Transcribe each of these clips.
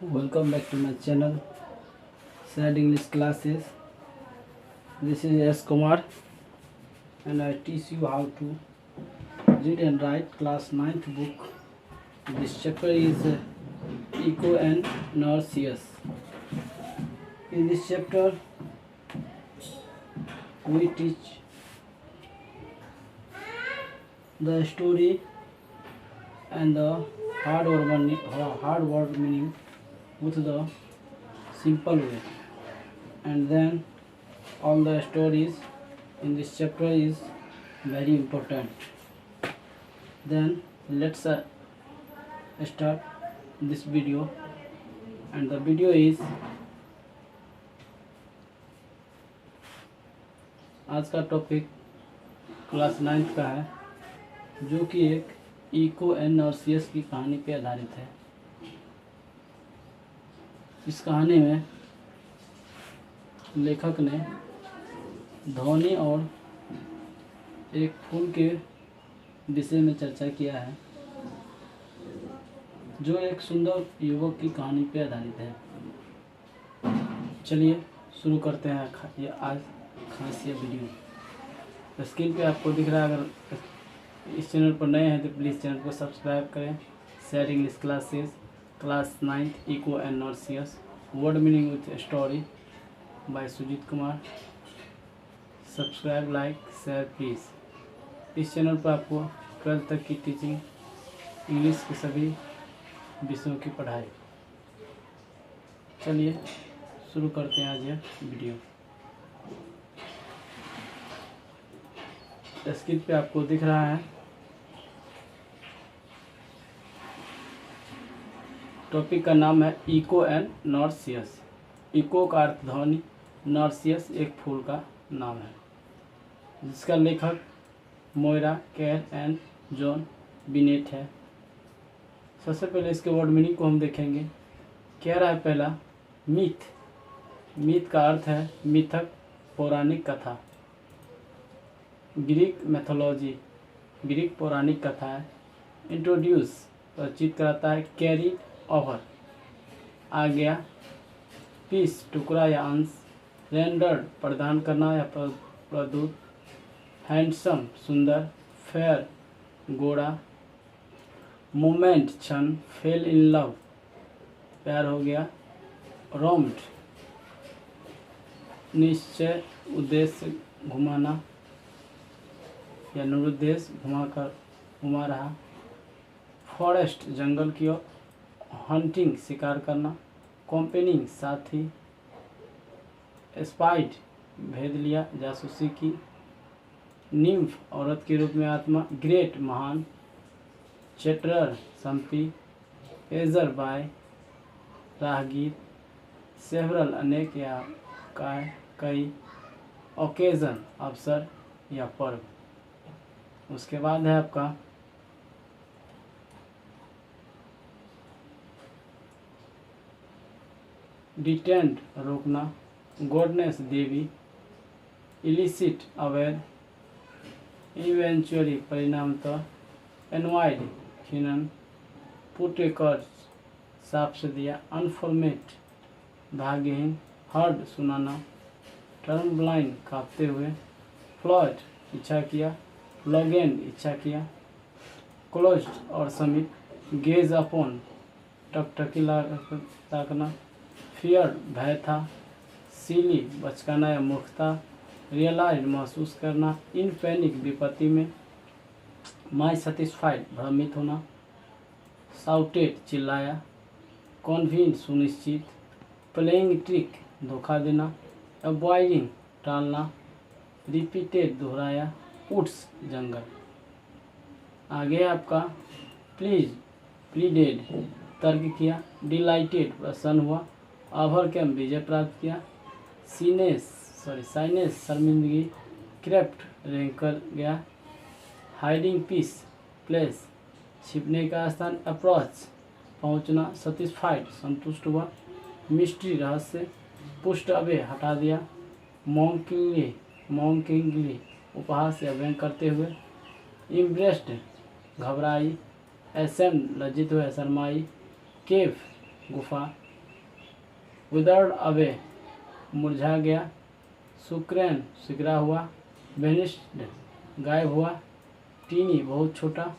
Welcome back to my channel Sad English Classes. This is S. Kumar and I teach you how to read and write class 9th book. This chapter is Echo and Nauseous. In this chapter we teach the story and the hard word meaning with the simple way, and then all the stories in this chapter is very important. Then let's start this video, and the video is आज का topic class 9th का है, जो कि एक eco and नॉसियस की कहानी पे आधारित है। इस कहानी में लेखक ने ध्वनि और एक फूल के विषय में चर्चा किया है, जो एक सुंदर युवक की कहानी पे आधारित है। चलिए शुरू करते हैं ये आज खास ये वीडियो। स्क्रीन पे आपको दिख रहा है, अगर इस चैनल पर नए हैं तो प्लीज़ चैनल को सब्सक्राइब करें। Sad English classes class 9th echo and nauseous word meaning with story by Sujeet Kumar. Subscribe, like, share please. इस चैनल पर आपको 12th तक की टीचिंग, इंग्लिश के सभी विषयों की पढ़ाई। चलिए शुरू करते हैं आज यह वीडियो। स्क्रीन पे आपको दिख रहा है, टॉपिक का नाम है इको एंड नॉसियस। इको का अर्थ ध्वनि, नॉसियस एक फूल का नाम है, जिसका लेखक Moira Carr and John Binet है। सबसे पहले इसके वर्ड मीनिंग को हम देखेंगे। कह रहा है पहला, मिथ। मिथ का अर्थ है मिथक, पौराणिक कथा। ग्रीक मैथोलॉजी, ग्रीक पौराणिक कथा है। इंट्रोड्यूस, परिचित कराता है। कैरी ओवर, आ गया। पीस, टुकड़ा या अंश। रेंडर्ड, प्रदान करना या प्रदूत। हैंडसम, सुंदर। फेयर, गोरा। मोमेंट, क्षण। फेल इन लव, प्यार हो गया। रोम्ड, निश्चय, उद्देश्य, घुमाना या निरुद्देश, घुमा रहा। फॉरेस्ट, जंगल की ओर। हंटिंग, शिकार करना। कंपेनिंग, साथी। स्पाइड, भेद लिया, जासूसी की। निम्फ, औरत के रूप में आत्मा। ग्रेट, महान। चेटरर, संपी। एजर, बाय, राहगीर। सेवरल, अनेक या कई। ओकेजन, अवसर या पर्व। उसके बाद है आपका डिटेंड, रोकना। गॉडनेस, देवी। इलिसिट, अवैध। इवेंचुअली, परिणामतः। एनवाइड, खनन। पुटेकर्स, साफ से दिया। अनफॉर्मेट, भाग्यहीन। हर्ड, सुनाना। टर्म ब्लाइंड, कांपते हुए। फ्लॉट, इच्छा किया। फ्लॉगेंड, इच्छा किया। क्लोज्ड और समीप। गेज अपॉन, टकटकी ताकना। फियर, भय था। सीली, बचकाना या मूर्खता। रियलाइज, महसूस करना। इन पैनिक, विपत्ति में। माई सेटिस्फाइड, भ्रमित होना। साउटेड, चिल्लाया। कॉन्विंस, सुनिश्चित। प्लेइंग ट्रिक, धोखा देना। अवॉइडिंग, टालना। रिपीटेड, दोहराया। वुड्स, जंगल। आगे आपका प्लीज, प्लीडेड, तर्क किया। डिलाइटेड, प्रसन्न हुआ। ओवरकम, विजय प्राप्त किया। साइनेस, शर्मिंदगी। क्रेप्ट, रेंग कर गया। हाइडिंग पीस, प्लेस, छिपने का स्थान। अप्रोच, पहुंचना। सेटिस्फाइड, संतुष्ट हुआ। मिस्ट्री, रहस्य। पुस्ट अवे, हटा दिया। मॉन्किंगली, उपहास या व्यंग करते हुए। इम्प्रेस्ड, घबराई। एसेम्ड, लज्जित हुए, शर्माई। केव, गुफा। विदर्ड अवे मुरझा गया, सुक्रेन सिकरा हुआ, वेनिस्ड गायब हुआ, टीनी बहुत छोटा,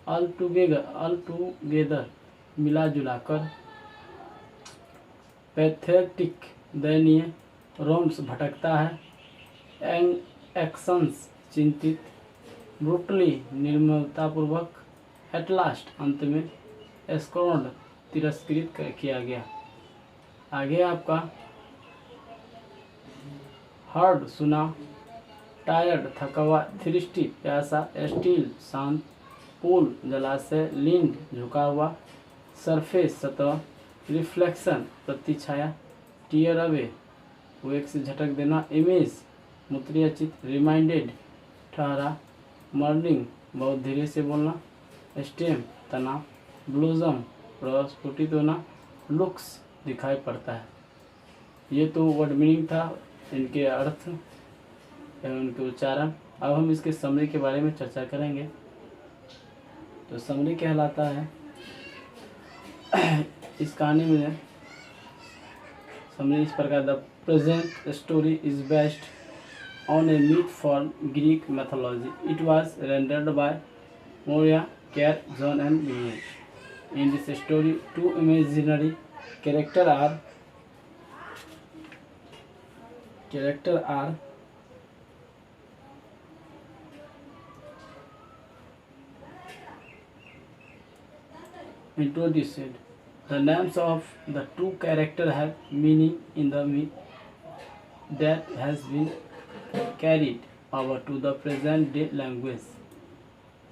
ऑल टुगेदर मिला जुला कर, पैथेटिक दयनीय, रोम्स भटकता है, एक्शंस चिंतित, ब्रूटली निर्ममतापूर्वक, एट लास्ट अंत में, स्कॉर्न्ड तिरस्कृत किया गया। आगे आपका हर्ड सुना, टायर्ड थका हुआ, थ्रिस्टी प्यासा, स्टील शांत, पूल जलाशय, लींड झुका हुआ, सरफेस सतह, रिफ्लेक्शन प्रतिछाया, टीयर अवे वेग से झटक देना, इमेज मूत्रीय चित्र, रिमाइंडेड ठहरा, मॉर्निंग बहुत धीरे से बोलना, स्टेम तना, ब्लूजम प्रस्फुटित होना, लुक्स दिखाई पड़ता है। ये तो वर्ड मीनिंग था, इनके अर्थ एवं उनके उच्चारण। अब हम इसके समरी के बारे में चर्चा करेंगे। तो समरी कहलाता है इस कहानी में समरी इस प्रकार, the present story is based on A myth from Greek mythology. It was rendered by Moira Kerr, John and Bingley. In this story, two imaginary characters are introduced. The names of the two characters have meaning in the myth that has been carried over to the present day language.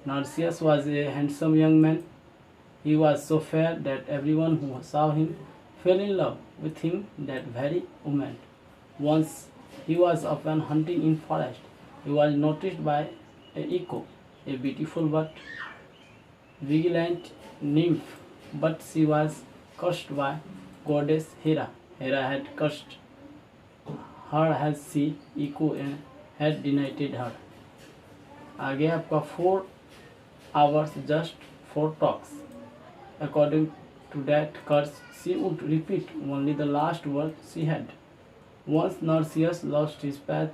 Narcissus was a handsome young man. He was so fair that everyone who saw him fell in love with him that very moment. Once he was often hunting in forest. He was noticed by a Echo, a beautiful but vigilant nymph, but she was cursed by goddess Hera. Hera had cursed her as she, Echo, had denied her. आगे आपका 4 hours just for talks. According to that curse, she would repeat only the last word she had. Once Narcissus lost his path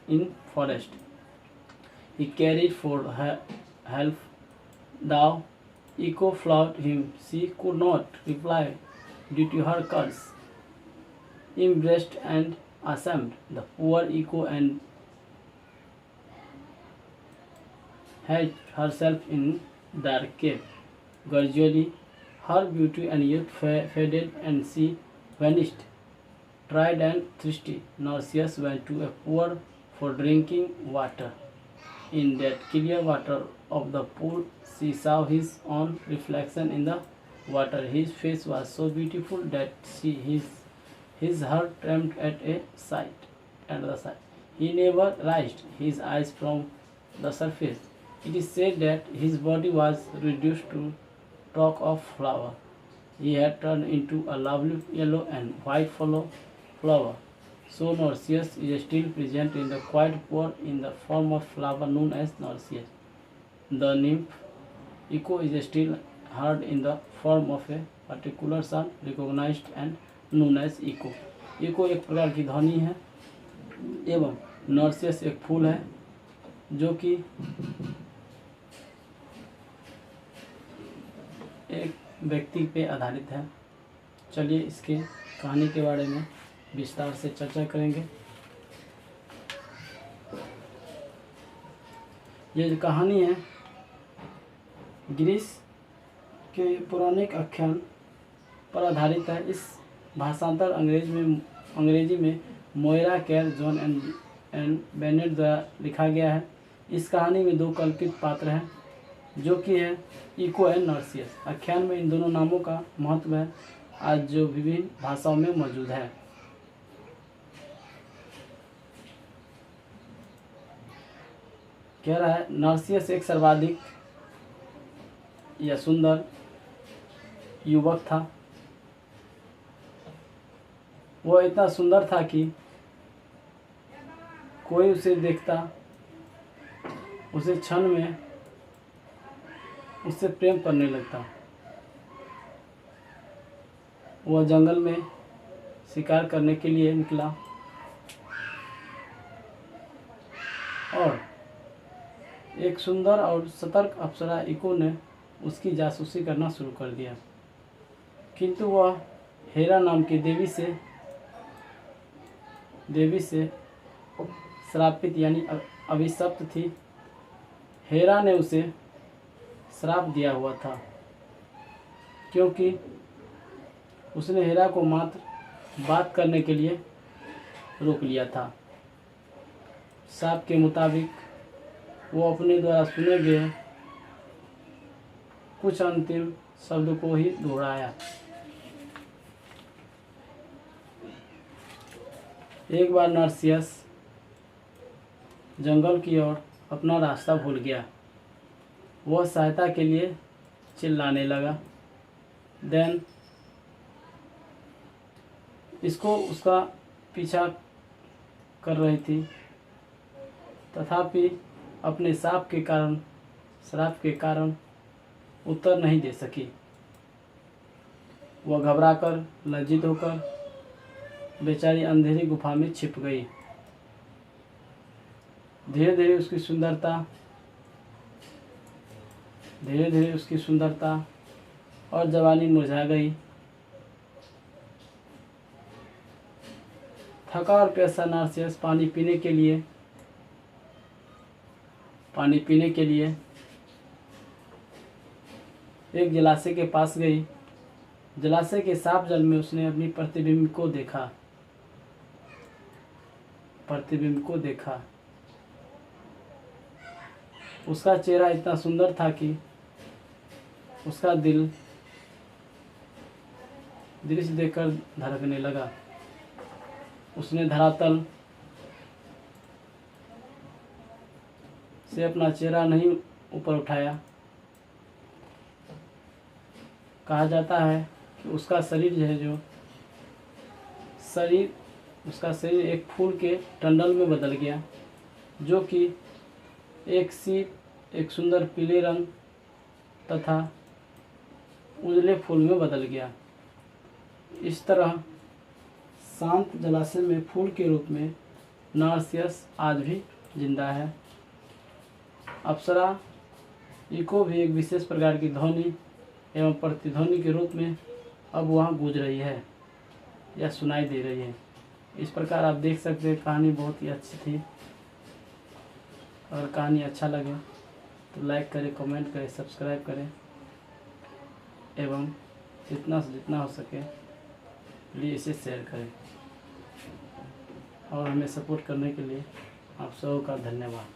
in forest. He carried for help. Thou Echo flogged him. She could not reply due to her curse. Embraced and ashamed, the poor Echo and hid herself in dark cave. Gradually, her beauty and youth faded, and she vanished. Tried and thirsty, Narcissus went to a pool for drinking water. In that clear water of the pool, she saw his own reflection in the water. His face was so beautiful that his heart trembled at the sight. He never raised his eyes from the surface. It is said that his body was reduced to stalk of flower. He had turned into a lovely yellow and white flower. So Narcissus is still present in the quiet pool in the form of flower known as Narcissus. The nymph Echo is still heard in the form of a particular son recognized and known as Echo. Echo एक प्रकार की ध्वनि है एवं Narcissus एक फूल है जो कि एक व्यक्ति पे आधारित है। चलिए इसके कहानी के बारे में विस्तार से चर्चा करेंगे। ये जो कहानी है ग्रीस के पौराणिक आख्यान पर आधारित है। इस भाषांतर अंग्रेजी में मोइरा केर, जॉन एंड बेनेट द्वारा लिखा गया है। इस कहानी में 2 कल्पित पात्र हैं जो कि है इको एंड नार्सिसस। आख्यान में इन दोनों नामों का महत्व है आज जो विभिन्न भाषाओं में मौजूद है। कह रहा है नार्सिसस एक सर्वाधिक या सुंदर युवक था। वह इतना सुंदर था कि कोई उसे देखता उसे क्षण में उससे प्रेम करने लगता। वह जंगल में शिकार करने के लिए निकला और एक सुंदर और सतर्क अप्सरा इको ने उसकी जासूसी करना शुरू कर दिया, किंतु वह हेरा नाम की देवी से श्रापित यानी अभिशप्त थी। हेरा ने उसे श्राप दिया हुआ था क्योंकि उसने हेरा को मात्र बात करने के लिए रोक लिया था। श्राप के मुताबिक वो अपने द्वारा सुने गए कुछ अंतिम शब्द को ही दोहराया। एक बार नर्सियस जंगल की ओर अपना रास्ता भूल गया। वह सहायता के लिए चिल्लाने लगा। देन इसको उसका पीछा कर रही थी, तथापि अपने श्राप के कारण उत्तर नहीं दे सकी। वह घबराकर लज्जित होकर बेचारी अंधेरी गुफा में छिप गई। धीरे धीरे उसकी सुंदरता और जवानी मुरझा गई। थका और प्यासा नार्सिसस पानी पीने के लिए एक जलाशय के पास गई। जलाशय के साफ जल में उसने अपनी प्रतिबिंब को देखा। उसका चेहरा इतना सुंदर था कि उसका दिल दृश्य देखकर धड़कने लगा। उसने धरातल से अपना चेहरा नहीं ऊपर उठाया। कहा जाता है कि उसका शरीर एक फूल के टंडल में बदल गया, जो कि एक सुंदर पीले रंग तथा उजले फूल में बदल गया। इस तरह शांत जलाशय में फूल के रूप में नार्सिसस आज भी जिंदा है। अप्सरा इको भी एक विशेष प्रकार की ध्वनि एवं प्रतिध्वनि के रूप में अब वहाँ गूंज रही है या सुनाई दे रही है। इस प्रकार आप देख सकते हैं, कहानी बहुत ही अच्छी थी। अगर कहानी अच्छा लगे तो लाइक करें, कमेंट करें, सब्सक्राइब करें एवं जितना से जितना हो सके प्लीज़ इसे शेयर करें। और हमें सपोर्ट करने के लिए आप सबका धन्यवाद।